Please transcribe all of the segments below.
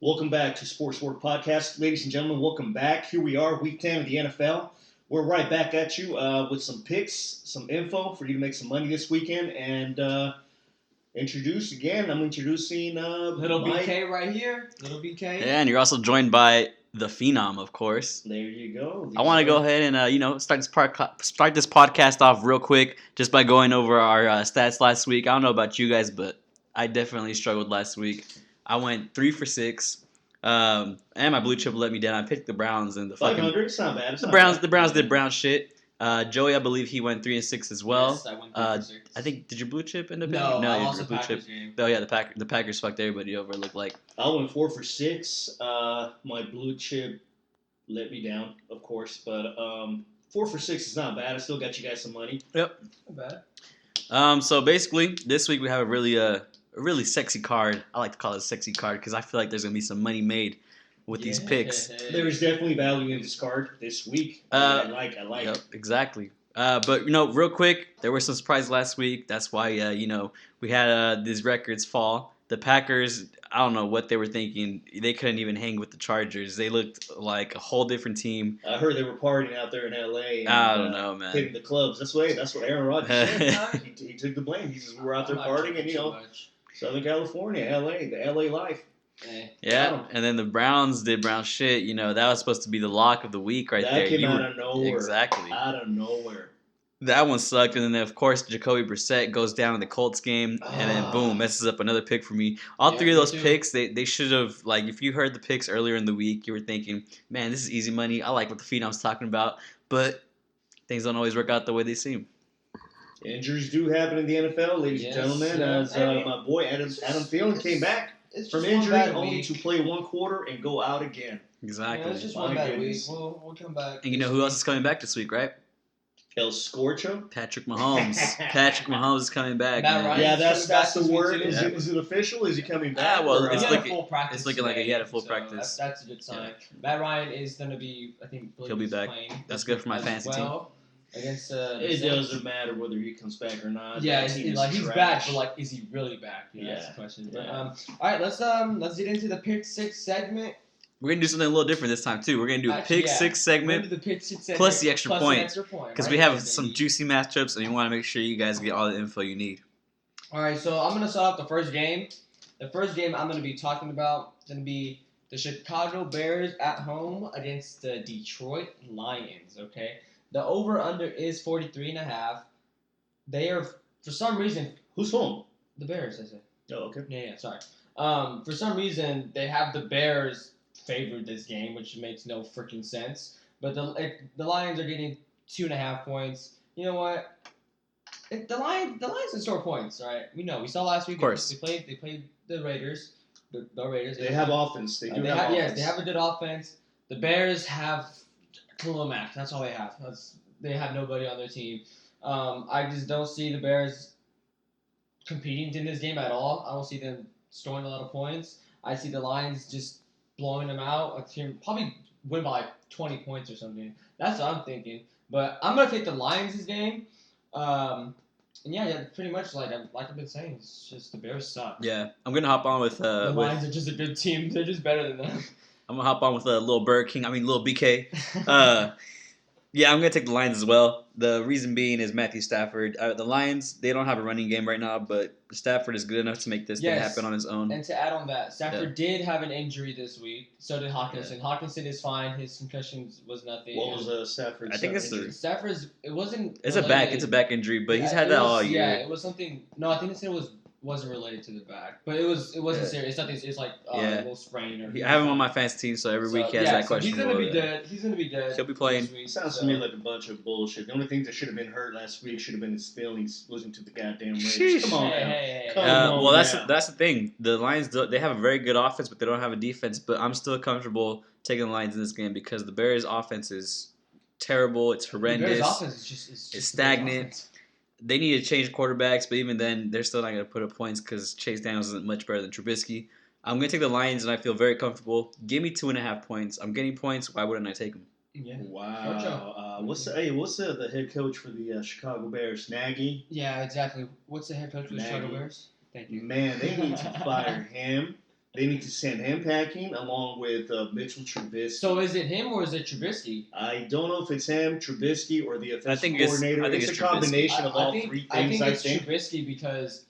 Welcome back to Sports Work Podcast. Ladies and gentlemen, welcome back. Here we are, week 10 of the NFL. We're right back at you with some picks, some info for you to make some money this weekend. And I'm introducing Little BK right here. Little BK. Yeah, and you're also joined by the Phenom, of course. There you go. I want to go ahead and start this podcast off real quick just by going over our stats last week. I don't know about you guys, but I definitely struggled last week. I went 3 for 6, and my blue chip let me down. I picked the Browns and the 500. It's not bad. The Browns did Brown shit. Joey, I believe he went 3 and 6 as well. Yes, I went 3 for 6. I think did your blue chip end up? No, I your lost the blue Packers chip. game. Oh yeah, the Packers fucked everybody over. It looked like. I went 4 for 6. My blue chip let me down, of course, but 4 for 6 is not bad. I still got you guys some money. Yep. Not bad. So basically, this week we have a really sexy card. I like to call it a sexy card because I feel like there's gonna be some money made with these picks. There is definitely value in this card this week. I like Yep, it. exactly. But real quick, there were some surprises last week. That's why we had these records fall. The Packers, I don't know what they were thinking. They couldn't even hang with the Chargers. They looked like a whole different team. I heard they were partying out there in L.A. And, I don't know, man. Hitting the clubs. That's what Aaron Rodgers said. he took the blame. He says we're out there partying and Southern California, L.A., the L.A. life. Yeah, and then the Browns did Brown shit. That was supposed to be the lock of the week right there. That came out of nowhere. Exactly. Out of nowhere. That one sucked, and then of course Jacoby Brissett goes down in the Colts game, and then boom, messes up another pick for me. All three of those picks, they should have, like, if you heard the picks earlier in the week, you were thinking, man, this is easy money. I like what the Phenom's talking about, but things don't always work out the way they seem. Injuries do happen in the NFL, ladies and gentlemen. As my boy Adam Thielen came back from injury, only to play one quarter and go out again. Exactly. Yeah, it's just one bad week. We'll come back. And you know who else is coming back this week, right? El Scorcho? Patrick Mahomes. Patrick Mahomes is coming back. Matt Ryan. Yeah, that's the word. Is Is it official? Is he coming back? Well, He had a full practice. It's looking like he had a full so practice. That's a good sign. Matt Ryan is going to be, I think, He'll be back. That's good for my fantasy team. Against it doesn't matter whether he comes back or not. Yeah, he's back, but is he really back? That's the question. But, all right, let's get into the pick six segment. We're gonna do something a little different this time too. We're gonna do a pick six segment plus the extra point because we have some juicy matchups and we want to make sure you guys get all the info you need. All right, so I'm gonna start off the first game. The first game I'm gonna be talking about is gonna be the Chicago Bears at home against the Detroit Lions. Okay, the over/under is 43.5. They are, for some reason, who's home? The Bears, I said. Oh, okay. Yeah, sorry. For some reason, they have the Bears favored this game, which makes no freaking sense. But the Lions are getting 2.5 points. You know what? The Lions can score points, right? We saw last week. Of course. They played the Raiders. The Raiders. They have offense. They have offense. Yes, they have a good offense. The Bears have Khalil Mack. That's all they have. They have nobody on their team. I just don't see the Bears competing in this game at all. I don't see them scoring a lot of points. I see the Lions just blowing them out. Probably win by 20 points or something. That's what I'm thinking. But I'm gonna take the Lions this game. And yeah, pretty much like I've been saying, it's just the Bears suck. Yeah, I'm gonna hop on with the Lions are just a good team. They're just better than them. I'm gonna hop on with Lil BK. Yeah, I'm going to take the Lions as well. The reason being is Matthew Stafford. The Lions, they don't have a running game right now, but Stafford is good enough to make this thing happen on his own. And to add on that, Stafford did have an injury this week. So did Hawkinson. Yeah. Hawkinson is fine. His concussion was nothing. What was Stafford's I think it's Stafford's. It wasn't. It's related. It's a back injury, but he's had that all year. Yeah, it was something. No, I think they said it wasn't related to the back, but it wasn't serious. It's nothing. It's like a little sprain. Or I have him on my fantasy team, so every week he has that question. He's gonna be good. He'll be playing. Sounds to me like a bunch of bullshit. The only thing that should have been hurt last week should have been his feelings losing to the goddamn Raiders. Come on, well, that's the thing. The Lions, they have a very good offense, but they don't have a defense. But I'm still comfortable taking the Lions in this game because the Bears' offense is terrible. It's horrendous. The Bears' offense is just stagnant. They need to change quarterbacks, but even then, they're still not going to put up points because Chase Daniels isn't much better than Trubisky. I'm going to take the Lions, and I feel very comfortable. Give me 2.5 points. I'm getting points. Why wouldn't I take them? Yeah. Wow. What's the head coach for the Chicago Bears? Nagy? Yeah, exactly. What's the head coach for the Chicago Bears? Thank you. Man, they need to fire him. They need to send him packing along with Mitchell Trubisky. So is it him or is it Trubisky? I don't know if it's him, Trubisky, or the offensive it's- coordinator. I think it's it's a combination of all think, three I things. think it's Trubisky because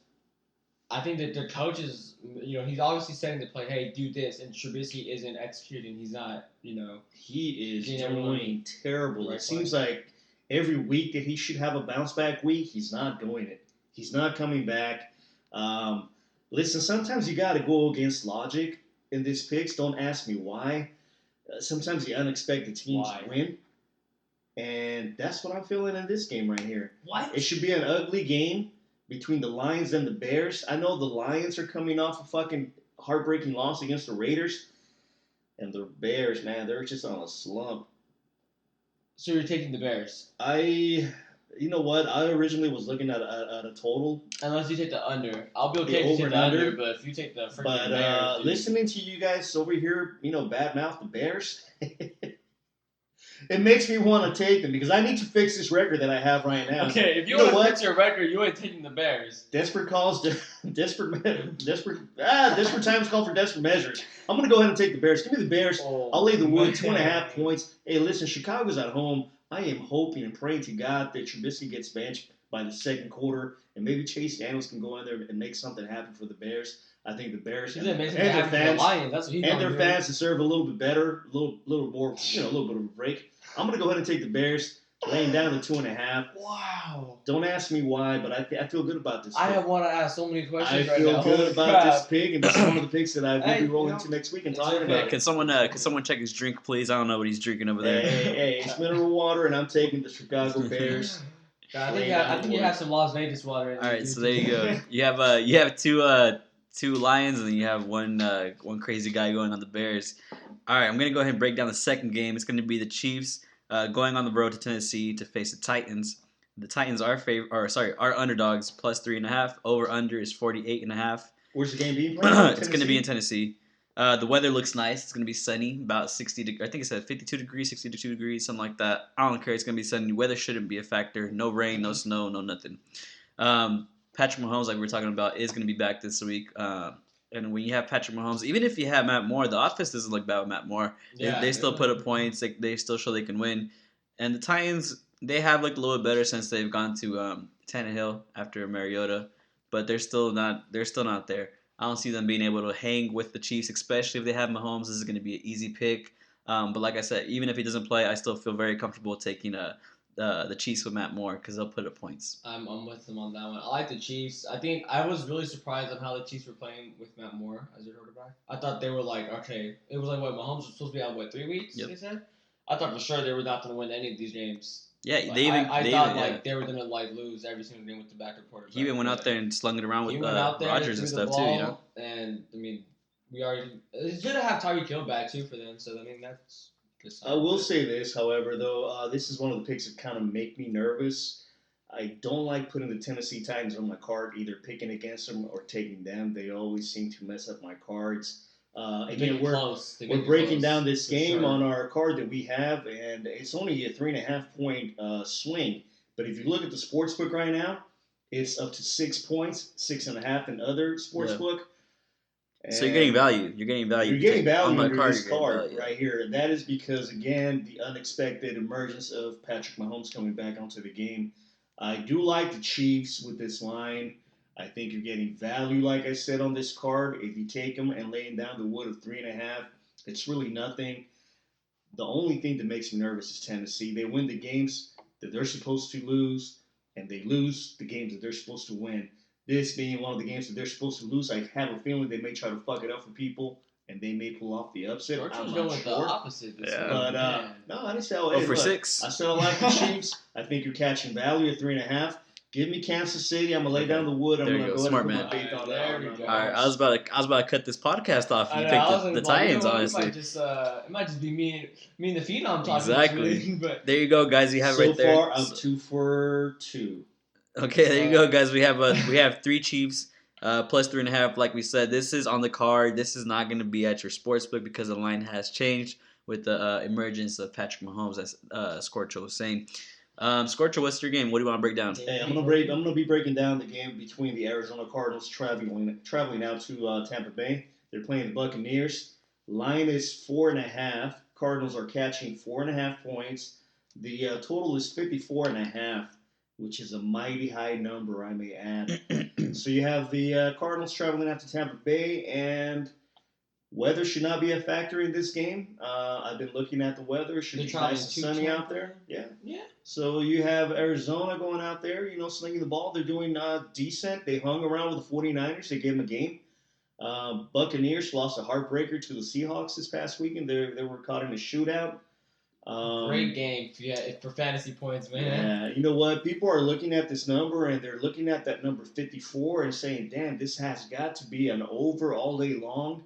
I think that the coach is, he's obviously setting the play. Hey, do this, and Trubisky isn't executing. He's not, He is getting everyone doing terrible. right It seems like every week that he should have a bounce back week, he's not doing it. He's not coming back. Listen, sometimes you got to go against logic in these picks. Don't ask me why. Sometimes the unexpected teams win. And that's what I'm feeling in this game right here. What? It should be an ugly game between the Lions and the Bears. I know the Lions are coming off a fucking heartbreaking loss against the Raiders. And the Bears, man, they're just on a slump. So you're taking the Bears? You know what? I originally was looking at a total. Unless you take the under. I'll be okay The if you over take the and under, under. but if you take the freaking But Bears... dude. listening to you guys over here, badmouth the Bears, it makes me want to take them because I need to fix this record that I have right now. Okay, if you know want to what? fix your record, you ain't taking the Bears. Desperate calls, desperate times call for desperate measures. I'm gonna go ahead and take the Bears. Give me the Bears. Oh, I'll lay the wood, man. 2.5 points. Hey, listen, Chicago's at home. I am hoping and praying to God that Trubisky gets benched by the second quarter, and maybe Chase Daniels can go in there and make something happen for the Bears. I think the Bears He's and amazing their to have for the fans Lions. That's what he's and gonna their do. fans deserve a little bit better, a little more, a little bit of a break. I'm gonna go ahead and take the Bears, laying down the 2.5. Wow. Don't ask me why, but I feel good about this. I pick. want to ask so many I questions right feel now. good Holy about crap. this pick, and this is one of the picks that I will Hey, be rolling you know, to next week and it's talking okay. about. Can someone check his drink, please? I don't know what he's drinking over there. Hey, it's mineral water, and I'm taking the Chicago Bears. I think you have some Las Vegas water in All there. right, dude. so there you go. You have two Lions, and then you have one crazy guy going on the Bears. All right, I'm gonna go ahead and break down the second game. It's gonna be the Chiefs going on the road to Tennessee to face the Titans. The Titans are are underdogs plus 3.5. Over under is 48.5. Where's the game being played? It's gonna be in Tennessee. The weather looks nice. It's gonna be sunny, about 60. I think it said 52 degrees, 62 degrees, something like that. I don't care. It's gonna be sunny. Weather shouldn't be a factor. No rain, no snow, no nothing. Patrick Mahomes, like we were talking about, is gonna be back this week. And when you have Patrick Mahomes, even if you have Matt Moore, the offense doesn't look bad with Matt Moore. They still put up points. They still show they can win. And the Titans, they have looked a little bit better since they've gone to Tannehill after Mariota, but they're still not there. I don't see them being able to hang with the Chiefs, especially if they have Mahomes. This is going to be an easy pick. But like I said, even if he doesn't play, I still feel very comfortable taking the Chiefs with Matt Moore because they'll put up points. I'm with them on that one. I like the Chiefs. I think I was really surprised on how the Chiefs were playing with Matt Moore as their quarterback. I thought they were like, okay, it was like what Mahomes was supposed to be out 3 weeks. Yep. They said. I thought for sure they were not going to win any of these games. Yeah, Like, I thought they were going to lose every single game with the backup quarterback. He even went out there and slung it around with Rodgers and stuff too. And I mean, it's good to have Tyreek Hill back too for them. So I mean, that's. I will say this, however, though, this is one of the picks that kind of make me nervous. I don't like putting the Tennessee Titans on my card, either picking against them or taking them. They always seem to mess up my cards. Again, we're breaking down this game on our card that we have, and it's only a 3.5 point swing. But if you look at the sportsbook right now, it's up to 6 points, 6.5 in other sportsbook. Yeah. So you're getting value. You're getting value. You're getting value on under this card right here. And that is because, again, the unexpected emergence of Patrick Mahomes coming back onto the game. I do like the Chiefs with this line. I think you're getting value, like I said, on this card. If you take them and laying down the wood of 3.5, it's really nothing. The only thing that makes me nervous is Tennessee. They win the games that they're supposed to lose, and they lose the games that they're supposed to win. This being one of the games that they're supposed to lose, I have a feeling they may try to fuck it up for people, and they may pull off the upset. I'm not sure. The opposite this Yeah. week, But man. no, I didn't say. Oh, for 6. I said I like the Chiefs. I think you're catching value at 3.5. Give me Kansas City. I'm gonna lay down the wood. I'm There you gonna go. go ahead Smart and man. put my faith on There we that. go. All right, I was about to cut this podcast off. You I know, picked I was the like, Titans, you know, honestly. It might just be me and the Phenom talking Exactly. this week, but There you go, guys. You have So it right there. far, I'm 2 for 2. Okay, there you go, guys. We have 3 Chiefs plus 3.5. Like we said, this is on the card. This is not going to be at your sportsbook because the line has changed with the emergence of Patrick Mahomes, as Scorcho was saying. Scorcho, what's your game? What do you want to break down? Hey, I'm gonna be breaking down the game between the Arizona Cardinals traveling out to Tampa Bay They're playing the Buccaneers. Line is 4.5. Cardinals are catching 4.5 points. The total is 54.5, which is a mighty high number, I may add. So you have the Cardinals traveling out to Tampa Bay, and weather should not be a factor in this game. I've been looking at the weather. It should be nice and sunny out there. Yeah. So you have Arizona going out there, slinging the ball. They're doing decent. They hung around with the 49ers. They gave them a game. Buccaneers lost a heartbreaker to the Seahawks this past weekend. They were caught in a shootout. Great game for fantasy points, man. Yeah, you know what? People are looking at this number, and they're looking at that number 54 and saying, damn, this has got to be an over all day long.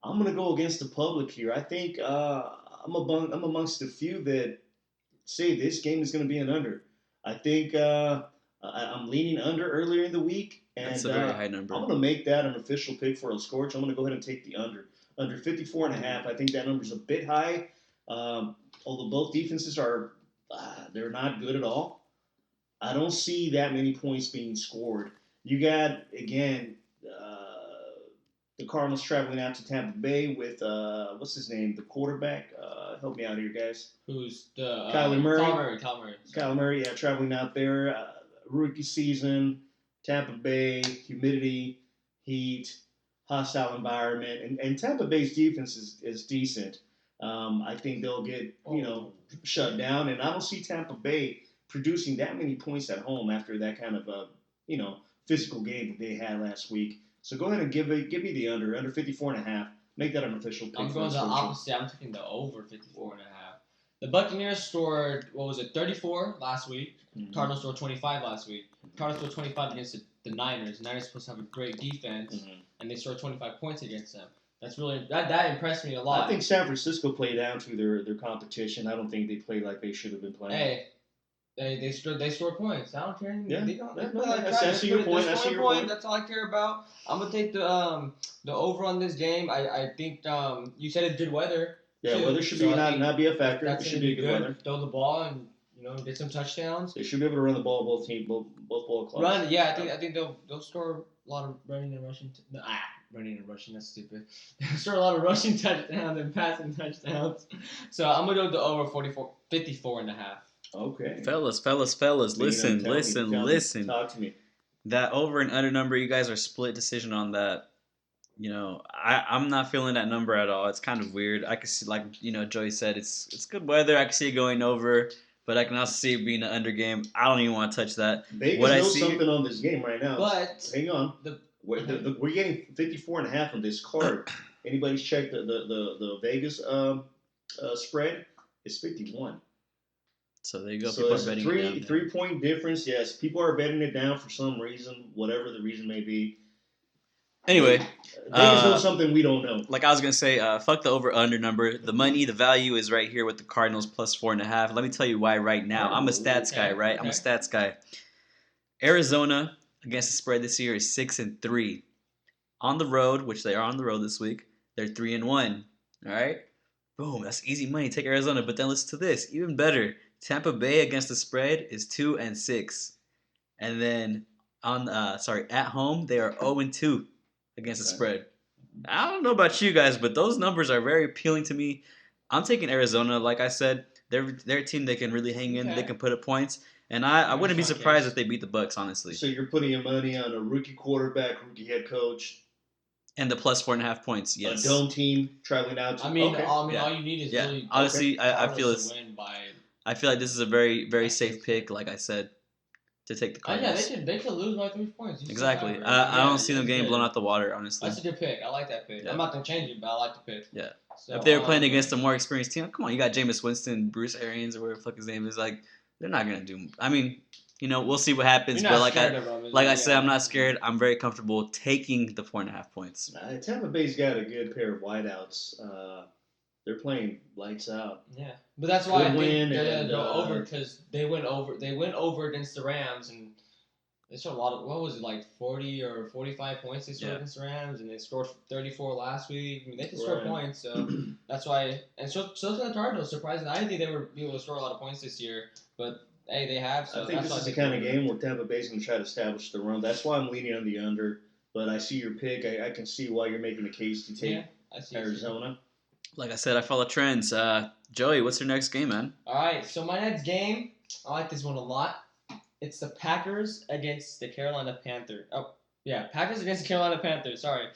I'm going to go against the public here. I think I'm amongst the few that say this game is going to be an under. I think I'm leaning under earlier in the week. And that's a very high number. I'm going to make that an official pick for El Scorch. I'm going to go ahead and take the under. Under 54.5. I think that number's a bit high. Although both defenses are, they're not good at all. I don't see that many points being scored. You got, again, the Cardinals traveling out to Tampa Bay with, what's his name, the quarterback? Help me out here, guys. Who's the Kyler Murray. Kyler Murray, yeah, traveling out there. Rookie season, Tampa Bay, humidity, heat, hostile environment. And Tampa Bay's defense is decent. I think they'll get, shut down. And I don't see Tampa Bay producing that many points at home after that kind of, physical game that they had last week. So go ahead and give me the under 54.5. Make that an official pick. I'm going the opposite. I'm taking the over 54.5. The Buccaneers scored, 34 last week. Mm-hmm. Cardinals scored 25 last week. Cardinals scored 25 against the Niners. The Niners are supposed to have a great defense, and they scored 25 points against them. That's really that impressed me a lot. I think San Francisco played down to their competition. I don't think they played like they should have been playing. Hey, they scored points. I don't care. Yeah, I see your point. That's all I care about. I'm gonna take the over on this game. I think you said it's good weather. Yeah, weather should not be a factor. It should be good weather. Throw the ball and get some touchdowns. They should be able to run the ball both ball clubs. I think they'll score a lot of running and rushing. Running and rushing, that's stupid. They'll score a lot of rushing touchdowns and passing touchdowns. So I'm gonna go with the over 54.5. Okay. Fellas, listen. Talk to me. That over and under number, you guys are split decision on that. I'm not feeling that number at all. It's kind of weird. I can see, like, Joey said, it's good weather. I can see it going over, but I can also see it being an under game. I don't even want to touch that. Vegas knows something on this game right now. But hang on. We're getting 54.5 on this card. Anybody's checked the Vegas spread? It's 51. So there you go. So it's a 3-point difference. Yes, people are betting it down for some reason, whatever the reason may be. Anyway, Vegas knows something we don't know. Like I was gonna say, fuck the over/under number. The money, the value is right here with the Cardinals plus 4.5. Let me tell you why right now. I'm a stats guy, right? I'm a stats guy. Arizona against the spread this year is 6-3. On the road, which they are on the road this week, they're 3-1. All right, boom, that's easy money. Take Arizona, but then listen to this, even better. Tampa Bay against the spread is 2-6, and then at home they are 0-2 against the spread. I don't know about you guys, but those numbers are very appealing to me. I'm taking Arizona. Like I said, they're a team that can really hang in. They can put up points, and I wouldn't be surprised if they beat the Bucs. Honestly. So you're putting your money on a rookie quarterback, rookie head coach. And the plus 4.5 points, yes. A dome team traveling out to. All you need is really. Honestly, I feel it's. I feel like this is a very, very safe pick, like I said, to take the Cardinals. They could lose by 3 points. Exactly. I don't see them getting blown out the water, honestly. That's a good pick. I like that pick. Yeah. I'm not going to change it, but I like the pick. Yeah. So, if they were playing against a more experienced team, come on, you got Jameis Winston, Bruce Arians, or whatever the fuck his name is. Like, they're not going to do. I mean, we'll see what happens. But like I said, I'm not scared. I'm very comfortable taking the 4.5 points. Tampa Bay's got a good pair of wideouts. They're playing lights out. Yeah, but that's why I think they're gonna go over because they went over. They went over against the Rams and they scored a lot of. What was it, like 40 or 45 points they scored against the Rams, and they scored 34 last week. I mean, they can score points, so that's why. And so the Cardinals. Surprisingly, I didn't think they would be able to score a lot of points this year, but hey, they have. So I think this is the kind of game where Tampa Bay's going to try to establish the run. That's why I'm leaning on the under. but I see your pick. I can see why you're making a case to take Yeah, I see. Arizona. Like I said, I follow trends. Joey, what's your next game, man? All right, so my next game, I like this one a lot. It's the Packers against the Carolina Panthers. Oh, yeah, Packers against the Carolina Panthers. Sorry.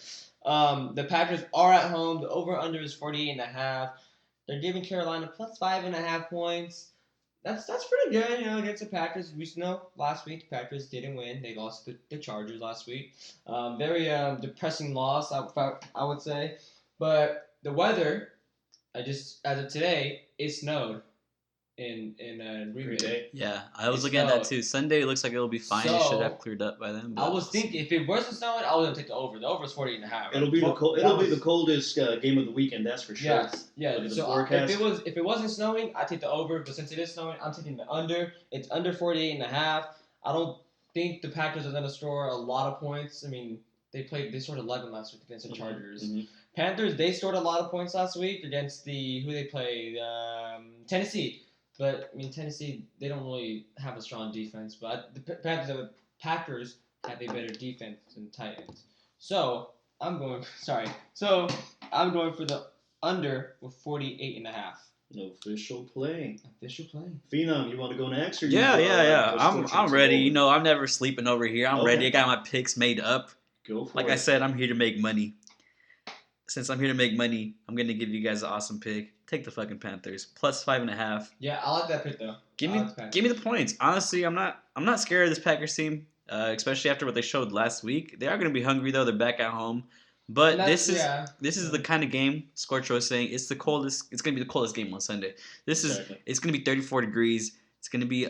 The Packers are at home. The over/under is 48.5. They're giving Carolina plus 5.5 points. That's pretty good, against the Packers. We know last week the Packers didn't win. They lost to the Chargers last week. Very depressing loss, I would say. But the weather, as of today, it snowed in Green Bay. Yeah, I was It's looking at that snowed. too. Sunday looks like it'll be fine. It should have cleared up by then. I But was thinking if it wasn't snowing, I was gonna take the over. The over is 48.5. It'll be the coldest game of the weekend. That's for sure. Yeah. Look at the So forecast. if it wasn't snowing, I'd take the over. But since it is snowing, I'm taking the under. It's under 48.5. I don't think the Packers are gonna score a lot of points. I mean, they scored 11 last week against the Chargers. Mm-hmm. Panthers, they scored a lot of points last week against who they played, Tennessee. But I mean, Tennessee, they don't really have a strong defense. But the Packers have a better defense than Titans. So I'm going. So I'm going for the under with 48.5. Official play. Official play. Phenom, you want to go next? Or yeah. what's I'm your ready. take? I'm never sleeping over here. I'm Okay. ready. I got my picks made up. Go for Like it. I said, I'm here to make money. Since I'm here to make money, I'm gonna give you guys an awesome pick. Take the fucking Panthers plus 5.5. Yeah, I like that pick though. Give I me like the Panthers. give me the points. Honestly, I'm not scared of this Packers team, especially after what they showed last week. They are gonna be hungry though. They're back at home, but And this that's- is the kind of game Scorcho was saying. It's the coldest. It's gonna be the coldest game on Sunday. Exactly. It's gonna be 34 degrees. It's gonna be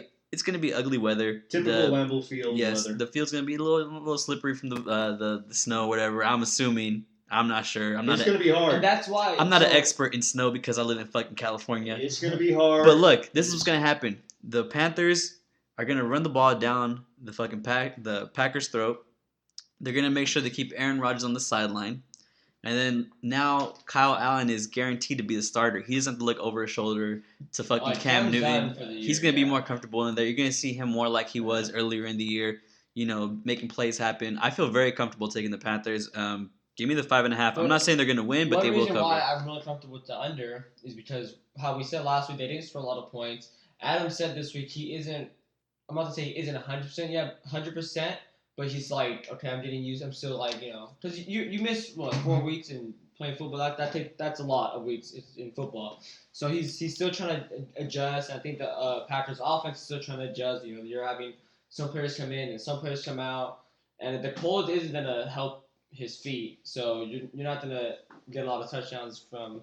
ugly weather. Typical Lambeau Field Yes, weather. the field's gonna be a little slippery from the snow, whatever. I'm assuming. I'm not sure. It's going to be hard. And that's why I'm not an expert in snow because I live in fucking California. It's going to be hard. But look, this is what's gonna happen. The Panthers are gonna run the ball down the fucking the Packers' throat. They're gonna make sure they keep Aaron Rodgers on the sideline, and then now Kyle Allen is guaranteed to be the starter. He doesn't have to look over his shoulder to fucking Cam Cam's done Newton. for the year, He's gonna be yeah. more comfortable in there. You're gonna see him more like he was earlier in the year. Making plays happen. I feel very comfortable taking the Panthers. Give me the 5.5. I'm not saying they're gonna win, but One they will reason cover. why I'm really comfortable with the under is because how we said last week they didn't score a lot of points. Adam said this week he isn't. I'm not to say he isn't 100% yet, 100%, but he's like, okay, I'm getting used. I'm still like, because you missed 4 weeks in playing football. That's a lot of weeks in football. So he's still trying to adjust. I think the Packers offense is still trying to adjust. You're having some players come in and some players come out, and the cold isn't gonna help his feet, so you're not gonna get a lot of touchdowns from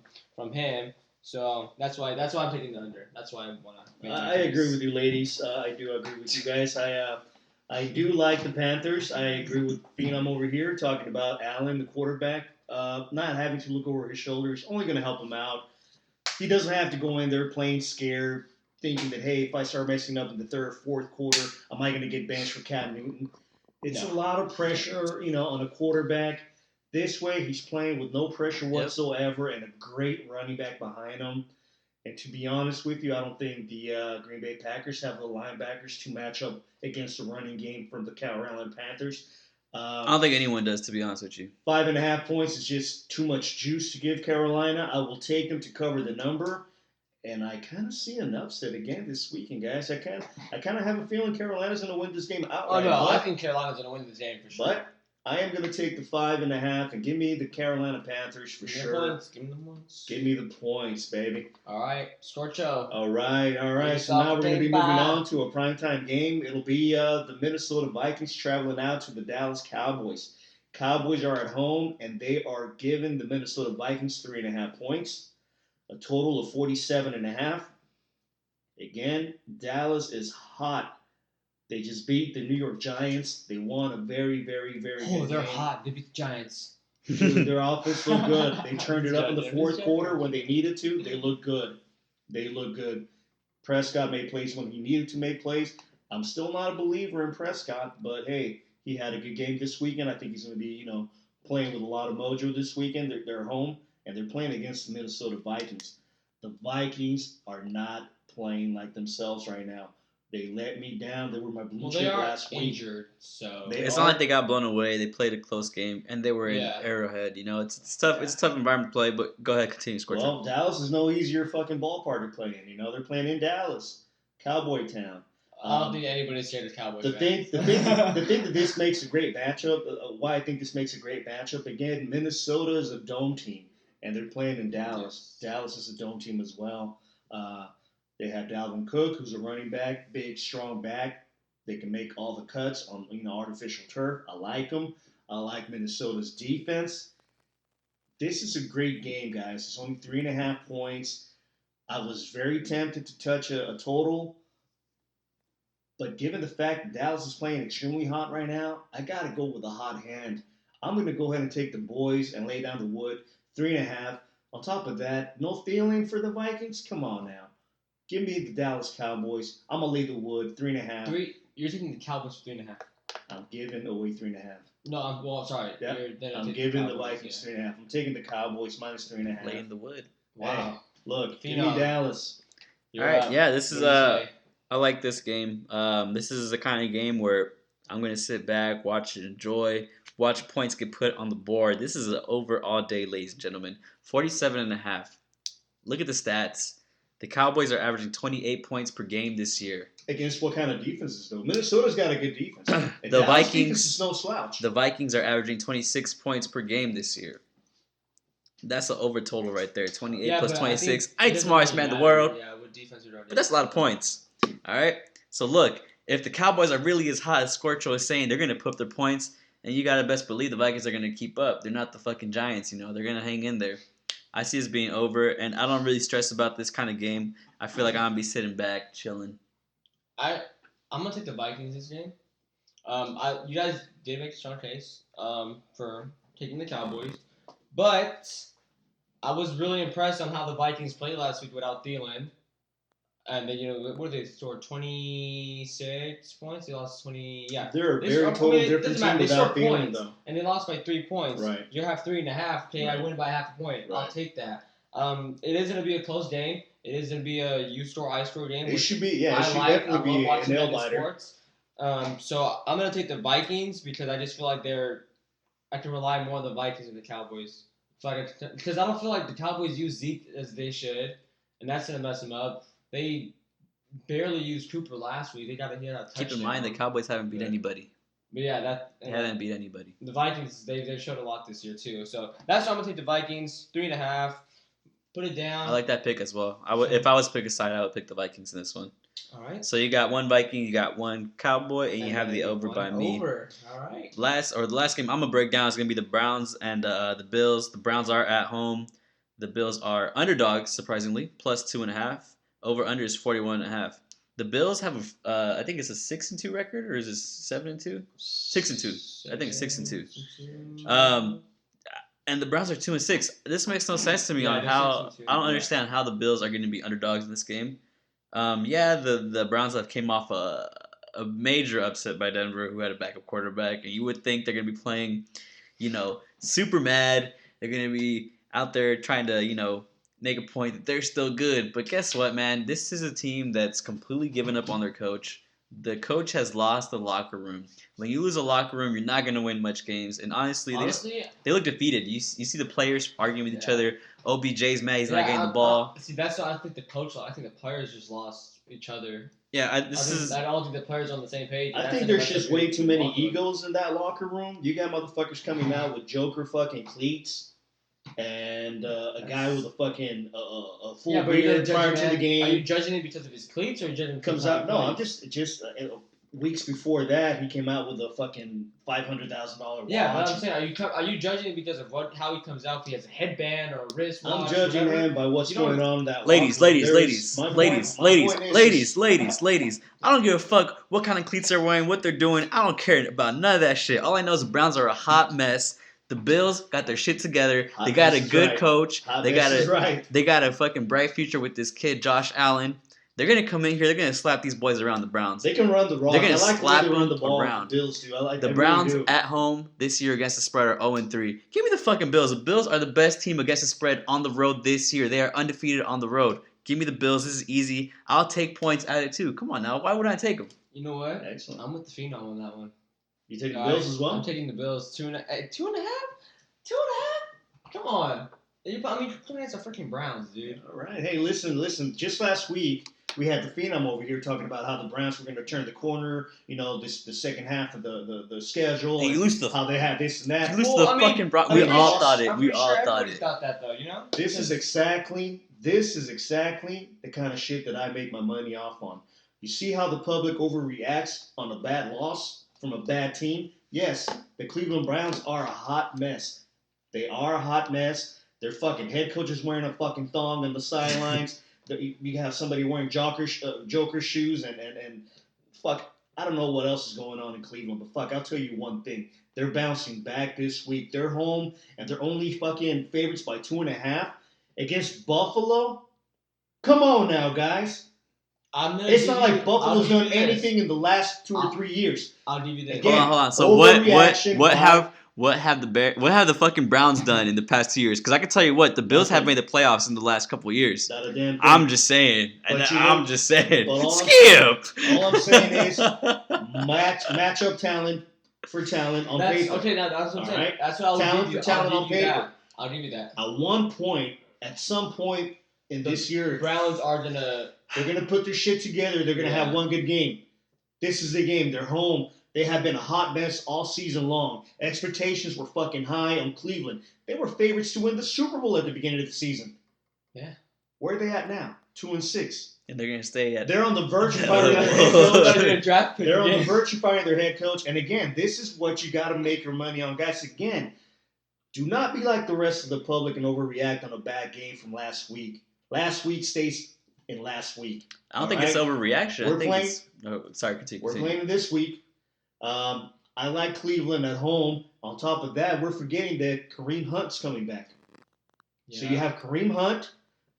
him. So that's why I'm taking the under. That's why I wanna. I agree with you, ladies. I do agree with you guys. I do like the Panthers. I agree with Phenom over here talking about Allen, the quarterback, not having to look over his shoulder is only going to help him out. He doesn't have to go in there playing scared, thinking that, hey, if I start messing up in the third or fourth quarter, am I going to get benched for Cam Newton? It's a lot of pressure, on a quarterback. This way, he's playing with no pressure whatsoever and a great running back behind him. And to be honest with you, I don't think the Green Bay Packers have the linebackers to match up against the running game from the Carolina Panthers. I don't think anyone does, to be honest with you. 5.5 points is just too much juice to give Carolina. I will take them to cover the number. And I kind of see an upset again this weekend, guys. I kind of have a feeling Carolina's going to win this game outright. Oh no, I think Carolina's gonna win this game for sure. But I am going to take the 5.5 and give me the Carolina Panthers for Give me sure. the points. Give me the points. Give me the points, baby. All right, Scorcho. All right. Based So off now we're going to be game moving 5. on to a primetime game. It'll be the Minnesota Vikings traveling out to the Dallas Cowboys. Cowboys are at home, and they are giving the Minnesota Vikings 3.5 points, a total of 47.5. Again, Dallas is hot. They just beat the New York Giants. They won a very, very, very good Oh, they're game. hot. They beat the Giants. Dude, their offense looked good. They turned it up in the fourth quarter when they needed to. They look good. Prescott made plays when he needed to make plays. I'm still not a believer in Prescott, but hey, he had a good game this weekend. I think he's going to be, playing with a lot of mojo this weekend. They're home, and they're playing against the Minnesota Vikings. The Vikings are not playing like themselves right now. They let me down. They were my blue Well, chip they are last week. injured, so They It's are. not like they got blown away. They played a close game, and they were in Yeah. Arrowhead. It's tough. It's a tough environment to play. But go ahead, continue, Scorcher. Well, Dallas is no easier fucking ballpark to play in. They're playing in Dallas, Cowboy Town. I don't think anybody's scared of Cowboys. The thing that this makes a great matchup. Why I think this makes a great matchup. Again, Minnesota is a dome team, and they're playing in Dallas. Yes. Dallas is a dome team as well. They have Dalvin Cook, who's a running back, big, strong back. They can make all the cuts on artificial turf. I like them. I like Minnesota's defense. This is a great game, guys. It's only 3.5 points. I was very tempted to touch a total. But given the fact that Dallas is playing extremely hot right now, I got to go with a hot hand. I'm going to go ahead and take the boys and lay down the wood. 3.5. On top of that, no feeling for the Vikings? Come on now. Give me the Dallas Cowboys. I'm going to lay the wood. 3.5. You're taking the Cowboys for 3.5. I'm giving away 3.5. No, I'm sorry. Yep. I'm giving the Vikings 3.5. I'm taking the Cowboys minus 3.5. Laying the wood. Wow. Hey, look, give Phenom. me Dallas. All right, yeah, this What is do you say? I like this game. This is the kind of game where I'm gonna sit back, watch it, enjoy, watch points get put on the board. This is an over all day, ladies and gentlemen. 47.5. Look at the stats. The Cowboys are averaging 28 points per game this year. Against what kind of defenses, though? Minnesota's got a good defense. And The Dallas Vikings- defense is no slouch. The Vikings are averaging 26 points per game this year. That's an over total right there. 28 plus but 26. think I it ain't the doesn't smartest really man in the matter, world. Yeah, what defense you're But that's a lot of points. All right. So look, if the Cowboys are really as hot as Scorcho is saying, they're gonna put up their points, and you gotta best believe the Vikings are gonna keep up. They're not the fucking Giants, They're gonna hang in there. I see this being over, and I don't really stress about this kind of game. I feel like I'm gonna be sitting back, chilling. I'm gonna take the Vikings this game. You guys did make a strong case for taking the Cowboys, but I was really impressed on how the Vikings played last week without Thielen. And then what did they score? 26 points. They lost 20. Yeah, They're a They very scored- total I mean, it different doesn't team matter. They without scored feeling, points. though. and they lost by 3 points. Right. You have 3.5. Okay, I Right. win by half a point. I'll Right. take that. It is gonna be a close game. It is gonna be a you score I score game. It which should be, it I should like. I definitely love be a watching nail Vegas biter. sports. So I'm gonna take the Vikings because I just feel like I can rely more on the Vikings than the Cowboys. Because I don't feel like the Cowboys use Zeke as they should, and that's gonna mess them up. They barely used Cooper last week. They got to hit a touchdown. Keep in mind the Cowboys haven't beat Yeah. anybody. But yeah, They haven't beat anybody. the Vikings they've showed a lot this year too. So that's why I'm gonna take the Vikings 3.5. Put it down. I like that pick as well. If I was to pick a side, I would pick the Vikings in this one. All right. So you got one Viking, you got one Cowboy, and you have the then over one by me. Over. All right. The last game I'm gonna break down is gonna be the Browns and the Bills. The Browns are at home. The Bills are underdogs, surprisingly, plus 2.5. Over under is 41.5. The Bills have I think it's a 6-2 record, or is it 7-2? 6-2. I think it's 6-2. And the Browns are 2-6. This makes no sense to me Yeah, on they're how 6-2, I don't yeah. understand how the Bills are going to be underdogs in this game. The Browns have came off a major upset by Denver, who had a backup quarterback, and you would think they're going to be playing, super mad. They're going to be out there trying to, make a point that they're still good. But guess what, man? This is a team that's completely given up on their coach. The coach has lost the locker room. When you lose a locker room, you're not going to win much games. And honestly, they look defeated. You see the players arguing with each Yeah. other. OBJ's mad he's not getting the ball. See, that's what I think the coach. I think the players just lost each other. Yeah, I don't think the players are on the same page. I That's think the there's rest just of way the too many locker room. egos in that locker room. You got motherfuckers coming out with Joker fucking cleats and a guy with a fucking a full Yeah, but you're beard prior to the Are you game judging it because of his cleats or judging? comes because out. of No, how he I'm plays? just weeks before that he came out with a fucking $500,000 watch. Yeah, but I'm saying, are you judging it because of how he comes out? If he has a headband or a wristwatch? I'm judging whatever? him by what's You don't- going on in that Ladies, locker room. ladies. My point is- I don't give a fuck what kind of cleats they're wearing, what they're doing. I don't care about none of that shit. All I know is the Browns are a hot mess. The Bills got their shit together. Hot They got mess a is good right. coach. Hot They mess got is right. They got a fucking bright future with this kid, Josh Allen. They're gonna come in here. They're gonna slap these boys around the Browns. They can run the rock. They're gonna I like the way slap they run the them ball. around. The Bills do. I like The I really Browns do. at home this year against the spread are 0-3. Give me the fucking Bills. The Bills are the best team against the spread on the road this year. They are undefeated on the road. Give me the Bills. This is easy. I'll take points at it too. Come on now. Why wouldn't I take them? You know what? Excellent. I'm with the Phenom on that one. You taking the Bills as well? I'm taking the Bills. 2.5? 2.5? Come on. You're playing against the freaking Browns, dude. All right. Hey, listen. Just last week, we had the Phenom over here talking about how the Browns were going to turn the corner, the second half of the schedule. Hey, you lose the how they had this and that. You lose the fucking Browns. We all thought it. We all thought it. Thought that, though, This is exactly the kind of shit that I make my money off on. You see how the public overreacts on a bad loss from a bad team? Yes, the Cleveland Browns are a hot mess. They are a hot mess. Their fucking head coach is wearing a fucking thong on the sidelines. You have somebody wearing Joker shoes and fuck, I don't know what else is going on in Cleveland, but fuck, I'll tell you one thing. They're bouncing back this week. They're home, and they're only fucking favorites by 2.5 against Buffalo. Come on now, guys. It's not like Buffalo's done anything in the last 2 or 3 years. I'll give you that. Again, hold on. So what have the fucking Browns done in the past 2 years? Because I can tell you what, the Bills have made the playoffs in the last couple of years. Not a damn thing. I'm just saying. I'm just saying. Skip. All I'm saying is matchup talent for talent on paper. Okay, now that's what I'm saying. Right? That's what I'll give you. I'll give you that. At some point in this year, Browns they're gonna put their shit together. They're gonna have one good game. This is the game. They're home. They have been a hot mess all season long. Expectations were fucking high on Cleveland. They were favorites to win the Super Bowl at the beginning of the season. Yeah. Where are they at now? 2-6. And they're gonna stay at. They're on the verge of firing their head coach. They're on the verge of firing their head coach. And again, this is what you got to make your money on, guys. Again, do not be like the rest of the public and overreact on a bad game from last week. Last week stays in last week. I don't think it's overreaction. Continue. We're playing this week. I like Cleveland at home. On top of that, we're forgetting that Kareem Hunt's coming back. Yeah. So you have Kareem Hunt,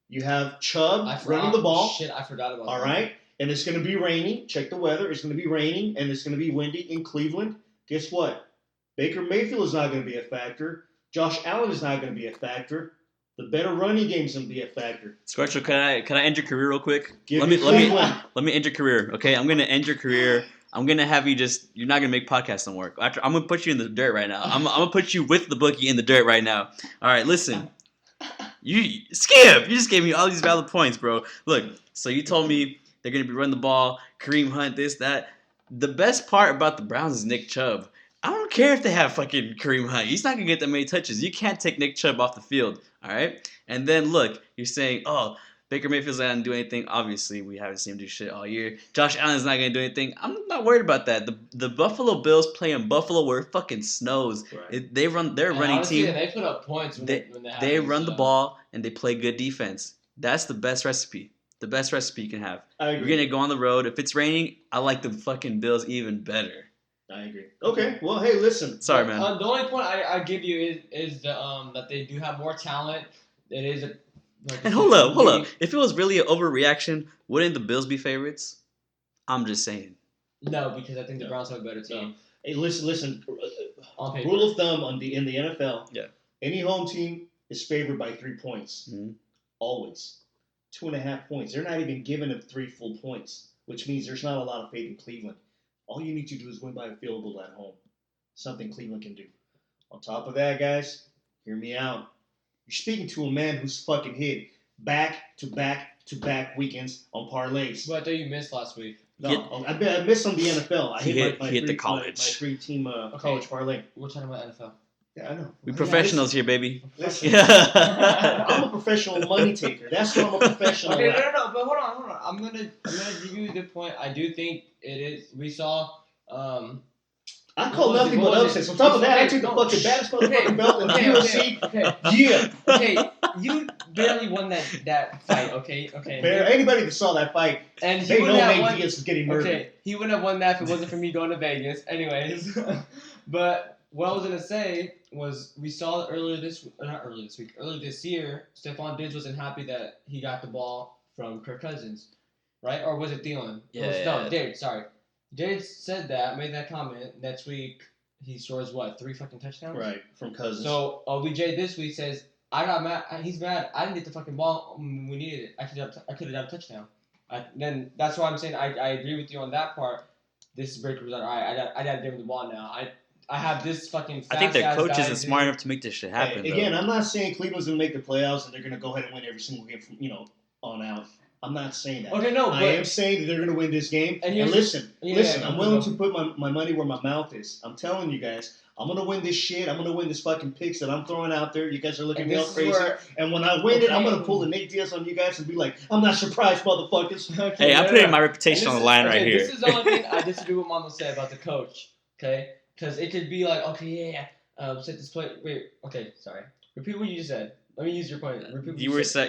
you have Chubb running the ball. Shit, I forgot about that. All right, and it's going to be raining. Check the weather. It's going to be raining, and it's going to be windy in Cleveland. Guess what? Baker Mayfield is not going to be a factor. Josh Allen is not going to be a factor. The better running game is going to be a factor. Scorcho, can I end your career real quick? Let me end your career, okay? I'm going to end your career. I'm going to have you you're not going to make podcasts no more. I'm going to put you in the dirt right now. I'm going to put you with the bookie in the dirt right now. All right, listen. You just gave me all these valid points, bro. Look, so you told me they're going to be running the ball, Kareem Hunt, this, that. The best part about the Browns is Nick Chubb. I don't care if they have fucking Kareem Hunt. He's not going to get that many touches. You can't take Nick Chubb off the field, all right? And then, look, you're saying, oh, Baker Mayfield's not going to do anything. Obviously, we haven't seen him do shit all year. Josh Allen's not going to do anything. I'm not worried about that. The Buffalo Bills play in Buffalo where it fucking snows. Right. They're a running team. They put up points when they run the ball, and they play good defense. That's the best recipe. The best recipe you can have. I agree. You're going to go on the road. If it's raining, I like the fucking Bills even better. I agree. Okay, well, hey, listen. Sorry, man. The only point I give you is the that they do have more talent. It is and hold up. If it was really an overreaction, wouldn't the Bills be favorites? I'm just saying. No, because I think the Browns have a better team. Hey, listen. Rule of thumb in the NFL. Yeah. Any home team is favored by 3 points. Mm-hmm. Always. 2.5 points. They're not even giving them 3 full points, which means there's not a lot of faith in Cleveland. All you need to do is win by a field goal at home. Something Cleveland can do. On top of that, guys, hear me out. You're speaking to a man who's fucking hit back-to-back weekends on parlays. Well, I thought you missed last week. No, I missed on the NFL. I hit my three-team college parlay. We're talking about NFL. Yeah, I know. We professionals here, baby. Listen, I'm a professional money taker. That's what I'm a professional at. Okay, no, but hold on. I'm gonna give you a good point. I do think it is. We saw. I call nothing but upsets. On top of that, I took the fucking baddest motherfucking belt in the UFC. Yeah. Okay, you barely won that fight. Okay. Anybody that saw that fight, and they know Nate Diaz was getting murdered. Okay, he wouldn't have won that if it wasn't for me going to Vegas. Anyways, but. What I was going to say was we saw earlier this year, Stephon Diggs wasn't happy that he got the ball from Kirk Cousins, right? Or was it Thielen? No, Diggs, sorry. Diggs said that, made that comment. Next week, he scores, 3 fucking touchdowns? Right, from Cousins. So OBJ this week says, I got mad. He's mad. I didn't get the fucking ball when we needed it. I could have done a touchdown. Then that's why I'm saying I agree with you on that part. This breaker was like, all right, I got to give him the ball now. I have this fucking fast I think their coach guy isn't smart enough to make this shit happen. Hey, again, I'm not saying Cleveland's gonna make the playoffs and they're gonna go ahead and win every single game from on out. I'm not saying that. Okay, no, I but am saying that they're gonna win this game. And And listen, yeah, I'm willing to put my money where my mouth is. I'm telling you guys, I'm gonna win this shit. I'm gonna win this fucking picks that I'm throwing out there. You guys are looking and me all this is crazy. where And when I win it, I'm gonna pull the Nate Diaz on you guys and be like, I'm not surprised, motherfuckers. okay, Hey, I'm no, putting no. my And reputation this on the is- line okay, right here. This is the only thing I disagree with Mama said about the coach. Okay, because it could be like, okay, yeah. Set this play. Wait. Okay. Sorry. Repeat what you just said. Let me use your point. Repeat what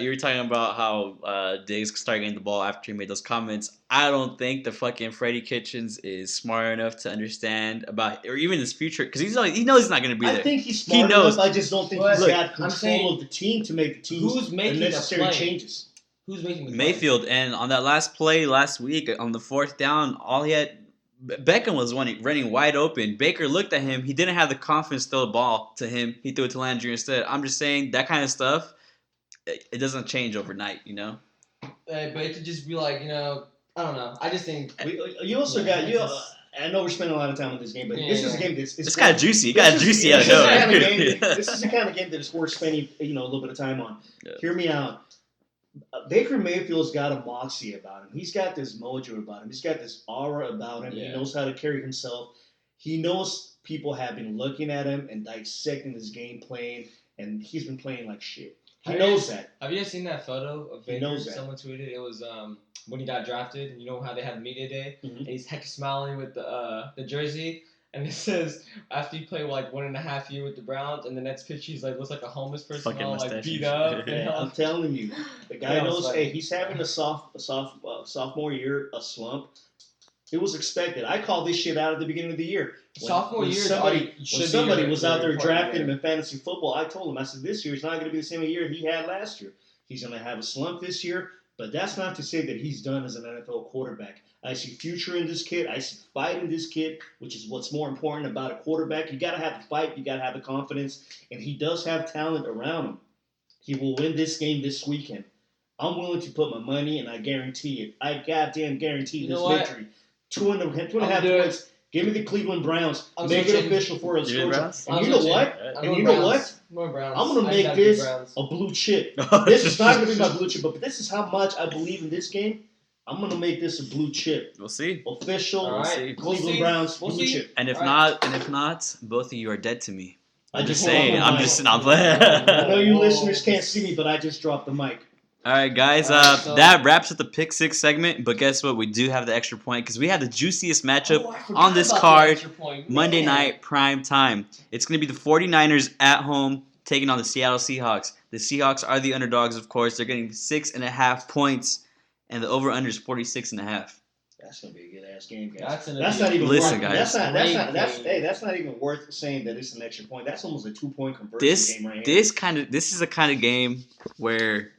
You were talking about how Diggs started getting the ball after he made those comments. I don't think the fucking Freddie Kitchens is smart enough to understand about or even his future because he knows he's not going to be I there. think he's smart knows. enough. I just don't think But he's look, got I'm control saying, of the team to make the teams who's making the the necessary play? changes. Who's making the play? Mayfield, and on that last play last week on the fourth down, all he had Beckham was running wide open. Baker looked at him. He didn't have the confidence to throw the ball to him. He threw it to Landry instead. I'm just saying that kind of stuff. It doesn't change overnight, you know. But it could just be like, I don't know. I just think. You also Yeah, got it's just- I know we're spending a lot of time on this game, but Yeah, this is a yeah. game that's It's kind of juicy. You got this is- juicy out of this is the kind of nowhere. game- This is the kind of game that is worth spending a little bit of time on. Yeah. Hear me out. Baker Mayfield's got a moxie about him. He's got this mojo about him. He's got this aura about him. He Yeah. knows how to carry himself. He knows people have been looking at him and dissecting his game playing, and he's been playing like shit. He Have knows that. Have you guys seen that photo of He Baker? knows that. Someone tweeted it was when he got drafted. And you know how they had media day, Mhm. and he's heck smiling with the jersey, and it says after you play like 1.5 years with the Browns, and the next picture he's like looks like a homeless person, Fucking all like mustache beat and up. shit. and Yeah, all- I'm telling you, the guy That was knows. funny. Hey, he's having a sophomore year, a slump. It was expected. I called this shit out at the beginning of the year. Sophomore year is somebody, should when be somebody your- was your out there important drafting him year. in fantasy football, I told him, I said, this year is not going to be the same year he had last year. He's going to have a slump this year, but that's not to say that he's done as an NFL quarterback. I see future in this kid. I see fight in this kid, which is what's more important about a quarterback. You got to have the fight. You got to have the confidence, and he does have talent around him. He will win this game this weekend. I'm willing to put my money, and I guarantee it. I goddamn guarantee You this know what? victory. Two and a I'm half doing- points. Give me the Cleveland Browns. I'm Make it switching. official for us. You did Browns? And I'm you know switching. what? I'm And going you know Browns. what? I'm going Browns. I'm gonna I make gotta do this Browns. a blue chip. This is not gonna be my blue chip, but this is how much I believe in this game. I'm gonna make this a blue chip. We'll see. Official All right. see. Cleveland We'll see. Browns We'll blue see. chip. And if Alright. not, both of you are dead to me. I I'm just hold on saying. my I'm mic. just not playing. I know you Whoa. listeners can't see me, but I just dropped the mic. All right, guys. Alright, so- That wraps up the pick six segment. But guess what? We do have the extra point because we have the juiciest matchup Oh, I forgot on this about the card. extra point. Monday Man. night prime time. It's going to be the 49ers at home taking on the Seattle Seahawks. The Seahawks are the underdogs, of course. They're getting 6.5 points, and the over/under is 46.5. That's gonna be a good ass game, guys. That's gonna That's be not a even Listen, worth, guys. That's not even worth saying that it's an extra point. That's almost a 2-point conversion This game right here. this is a kind of game where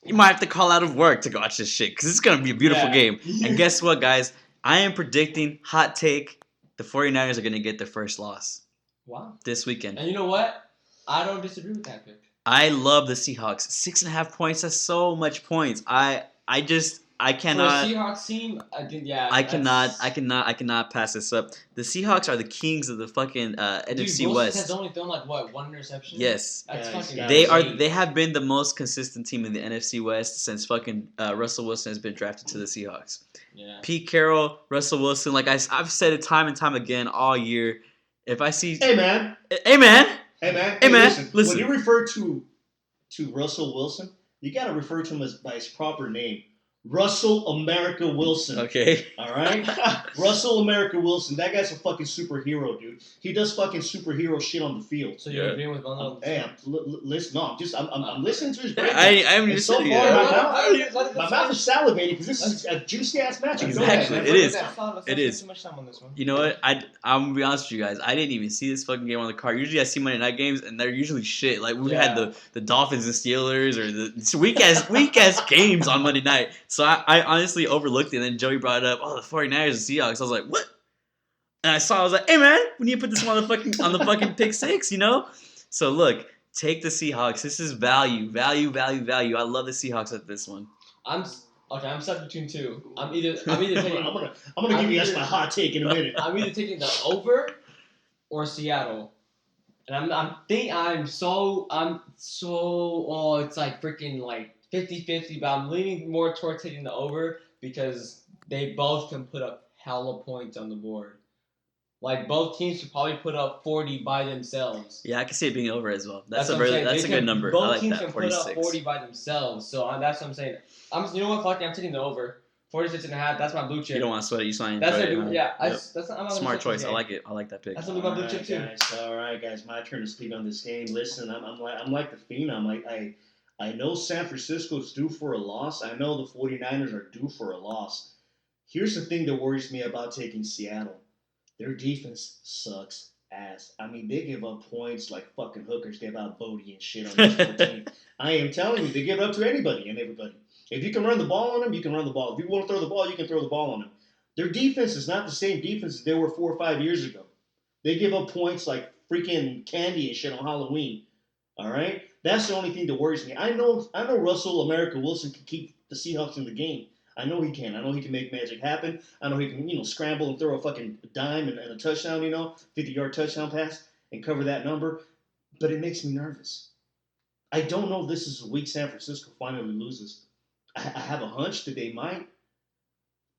you might have to call out of work to watch this shit because it's going to be a beautiful Yeah. game. And guess what, guys? I am predicting, hot take, the 49ers are going to get their first loss Wow. this weekend. And you know what? I don't disagree with that pick. I love the Seahawks. 6.5 points. That's so much points. I For cannot. a Seahawks team, I think I cannot pass this up. The Seahawks are the kings of the fucking Dude, NFC Wilson West. has only thrown like what, one interception? Yes, That's Guys, fucking. guys. they have been the most consistent team in the NFC West since fucking Russell Wilson has been drafted to the Seahawks. Yeah. Pete Carroll, Russell Wilson, like I've said it time and time again all year. If I see, Hey man, hey man, hey man, Hey, man, Listen. listen. When you refer to Russell Wilson, you gotta refer to him by his proper name. Russell America Wilson. okay, All right, Russell America Wilson. That guy's a fucking superhero, dude. He does fucking superhero shit on the field. So you're Yeah. agreeing with Bono? Hey, listen. No, I'm listening to his breakdown. I haven't even And so said it far, yet. my mouth is salivating because this is a juicy ass matchup. Exactly. Go ahead, It man. is. It is. Too much time on this one. You know what? I'm gonna be honest with you guys. I didn't even see this fucking game on the card. Usually I see Monday night games and they're usually shit. Like we've had the Dolphins and Steelers or the weak ass games on Monday night. So I honestly overlooked it. And then Joey brought it up. Oh, the 49ers and Seahawks. I was like, what? And I was like, hey man, we need to put this one on the fucking pick six. You know? So look, Take the Seahawks. This is value. I love the Seahawks at this one. I'm stuck between two. I'm either taking. I'm gonna give you guys my hot take in a minute. I'm either taking the over or Seattle. And it's like freaking like 50-50, but I'm leaning more towards taking the over because they both can put up hella points on the board. Like both teams could probably put up 40 by themselves. Yeah, I can see it being over as well. That's what I'm saying. a good number. Both I like teams that. can 46. put up 40 by themselves. So that's what I'm saying. You know what? Fuck it, I'm taking the over. 46.5. That's my blue chip. You don't want to sweat it. You just want to That's enjoy it. it. Yeah. Yep. That's not Smart choice. I like it. I like that pick. That's my blue chip too. All right, guys. My turn to speak on this game. Listen, I'm like the Phenom. I know San Francisco's due for a loss. I know the 49ers are due for a loss. Here's the thing that worries me about taking Seattle. Their defense sucks ass. I mean, they give up points like fucking hookers give out Bodie and shit on this team. I am telling you, they give it up to anybody and everybody. If you can run the ball on them, you can run the ball. If you want to throw the ball, you can throw the ball on them. Their defense is not the same defense as they were 4 or 5 years ago. They give up points like freaking candy and shit on Halloween. All right? That's the only thing that worries me. I know Russell America Wilson can keep the Seahawks in the game. I know he can. I know he can make magic happen. I know he can, scramble and throw a fucking dime and a touchdown, 50-yard touchdown pass and cover that number. But it makes me nervous. I don't know if this is a week San Francisco finally loses. I have a hunch that they might,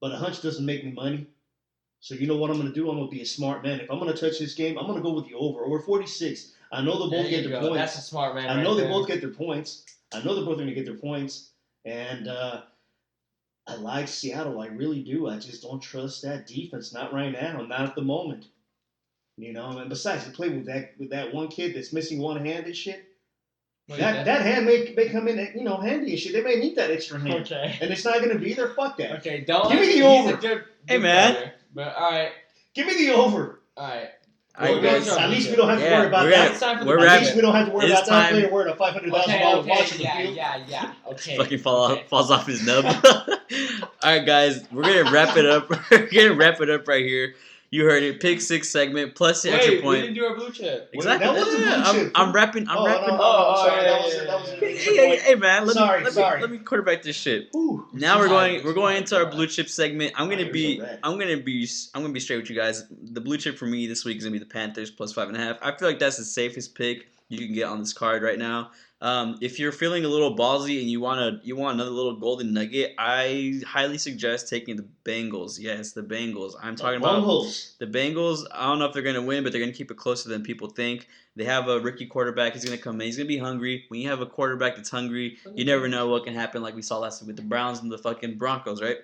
but a hunch doesn't make me money. So you know what I'm going to do? I'm going to be a smart man. If I'm going to touch this game, I'm going to go with the over 46. I know they both get their points. That's a smart man. I know they both get their points. I know they're both going to get their points. And I like Seattle. I really do. I just don't trust that defense. Not right now. Not at the moment. And besides, they play with that one kid that's missing one hand and shit. That hand may come in, handy and shit. They may need that extra hand. Okay. And it's not going to be there. Fuck that. Okay, don't. Give me the over. Good hey, man. player, but, all right. Give me the over. All right. All right, guys. At least we don't have to worry about that. At least we don't have to worry about that player wearing a $500,000 watch in the field. Yeah. Okay. Fucking falls off his nub. All right, guys. We're going to wrap it up. We're going to wrap it up right here. You heard it. Pick 6 segment plus the extra point. We didn't do our blue chip. Exactly. That wasn't blue chip. I'm rapping. Oh, sorry. That was Hey man, sorry. Let me quarterback this shit. Now we're going into our blue chip segment. I'm gonna be straight with you guys. The blue chip for me this week is gonna be the Panthers plus 5.5. I feel like that's the safest pick you can get on this card right now. If you're feeling a little ballsy and you want another little golden nugget, I highly suggest taking the Bengals. Yes, the Bengals. I'm talking about the Bengals. I don't know if they're going to win, but they're going to keep it closer than people think. They have a rookie quarterback. He's going to come in. He's going to be hungry. When you have a quarterback that's hungry, you never know what can happen, like we saw last week with the Browns and the fucking Broncos, right?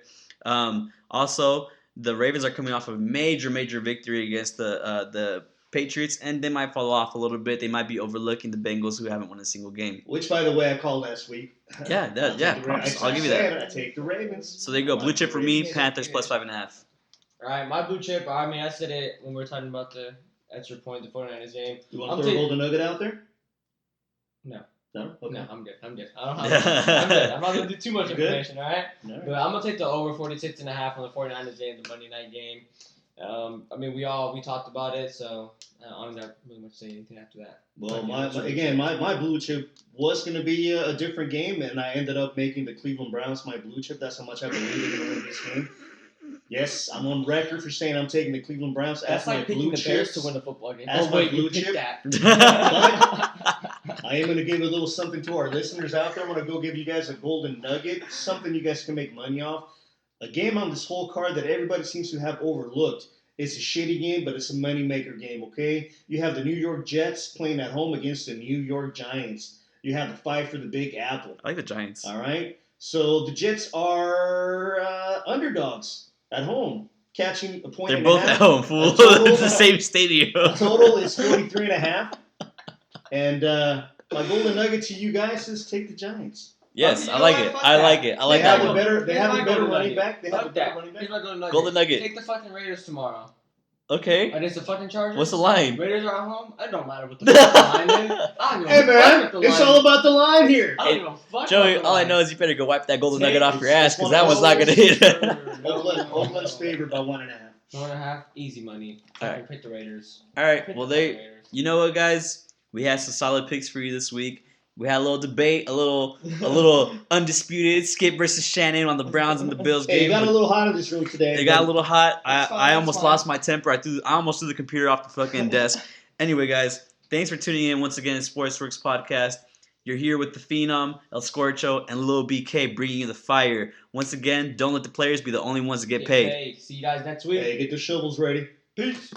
Also, the Ravens are coming off a major victory against the Patriots, and they might fall off a little bit. They might be overlooking the Bengals, who haven't won a single game. Which, by the way, I called last week. Yeah. I'll give you that. I take the Ravens. So there you go. Blue chip for me, Panthers plus 5.5. All right, my blue chip. I mean, I said it when we were talking about the extra point, the 49ers game. You want to throw a golden nugget out there? No. No? Okay. No, I'm good. I don't have I'm good. I'm not going to do too much information, all right? Right. But I'm going to take the over 46.5 on the 49ers game, the Monday night game. I mean, we talked about it, so I don't have really much to say anything after that. Well, my blue chip was going to be a different game, and I ended up making the Cleveland Browns my blue chip. That's how much I believe they're going to win this game. Yes, I'm on record for saying I'm taking the Cleveland Browns as my blue chip. That's like picking the Bears to win the football game. As my blue chip. That. I am going to give a little something to our listeners out there. I'm going to go give you guys a golden nugget, something you guys can make money off. A game on this whole card that everybody seems to have overlooked. It's a shitty game, but it's a moneymaker game, okay? You have the New York Jets playing at home against the New York Giants. You have the fight for the Big Apple. I like the Giants. All right? So the Jets are underdogs at home, catching a point. They're both at home, fool. It's the same stadium. Total is 43.5. And my golden nugget to you guys is take the Giants. Yes, I like it. I like it. They have a better running back. They have a better running back. Here's my golden nugget. Golden nugget. Take the fucking Raiders tomorrow. Okay. Against the fucking Chargers. What's the line? Raiders are at home. It don't matter what the fucking line is. Hey man, it's all about the line here. I don't give a fuck. Joey, all I know is you better go wipe that golden nugget off your ass, because that one's not gonna hit. Oakland's favored by 1.5. 1.5, easy money. All right. Pick the Raiders. All right. Well, you know what, guys? We had some solid picks for you this week. We had a little debate, a little undisputed Skip versus Shannon on the Browns and the Bills Hey, game. it got a little hot in this room today. It got a little hot. That's fine, I that's almost fine. lost my temper. I almost threw the computer off the fucking desk. Anyway, guys, thanks for tuning in once again to Sportsworks Podcast. You're here with the Phenom, El Scorcho, and Lil BK bringing you the fire. Once again, don't let the players be the only ones to get paid. See you guys next week. Hey, get the shovels ready. Peace.